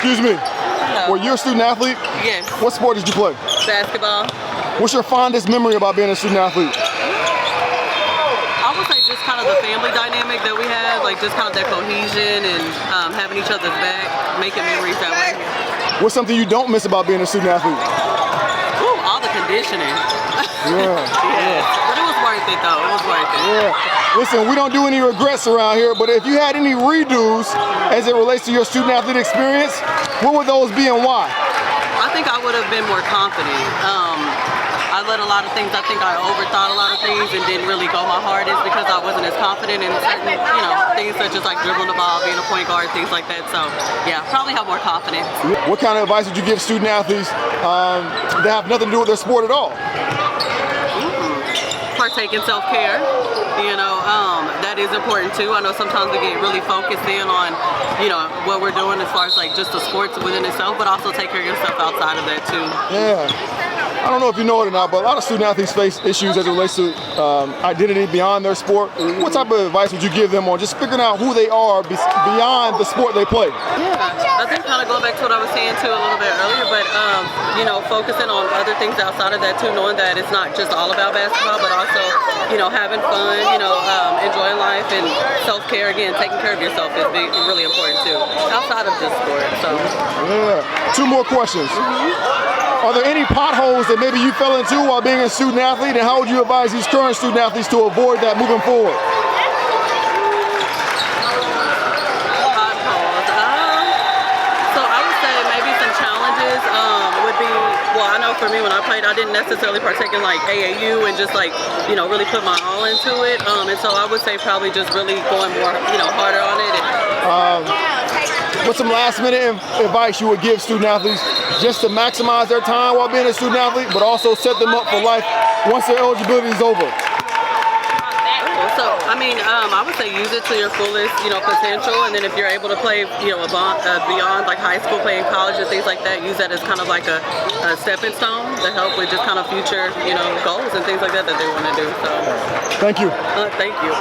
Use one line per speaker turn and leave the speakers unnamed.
Excuse me.
Hello.
Were you a student athlete?
Yes.
What sport did you play?
Basketball.
What's your fondest memory about being a student athlete?
I would say just kind of the family dynamic that we have, like just kind of that cohesion and having each other's back, making memories that way.
What's something you don't miss about being a student athlete?
Ooh, all the conditioning.
Yeah.
But it was worth it though. It was worth it.
Yeah. Listen, we don't do any regrets around here, but if you had any redos as it relates to your student athlete experience, what would those be and why?
I think I would have been more confident. I let a lot of things, I think I overthought a lot of things and didn't really go my hardest because I wasn't as confident in certain, things such as like dribbling the ball, being a point guard, things like that. So yeah, probably have more confidence.
What kind of advice would you give student athletes that have nothing to do with their sport at all?
Partake in self-care, that is important too. I know sometimes we get really focused in on, what we're doing as far as like just the sports within itself, but also take care of yourself outside of that too.
Yeah. I don't know if you know it or not, but a lot of student athletes face issues as it relates to identity beyond their sport. What type of advice would you give them on just figuring out who they are beyond the sport they play?
Yeah, I think kind of going back to what I was saying too a little bit earlier, but focusing on other things outside of that too, knowing that it's not just all about basketball, but also, having fun, enjoying life and self-care, again, taking care of yourself is really important too, outside of just sport. So.
Yeah. Two more questions. Are there any potholes that maybe you fell into while being a student athlete, and how would you advise these current student athletes to avoid that moving forward?
Potholes. So I would say maybe some challenges would be, well, I know for me when I played, I didn't necessarily partake in like AAU and just like, really put my all into it. And so I would say probably just really going more, harder on it.
What's some last minute advice you would give student athletes just to maximize their time while being a student athlete, but also set them up for life once their eligibility is over?
So, I would say use it to your fullest, potential, and then if you're able to play, beyond like high school, playing college and things like that, use that as kind of like a stepping stone to help with just kind of future, goals and things like that they want to do. So,
thank you.
Thank you.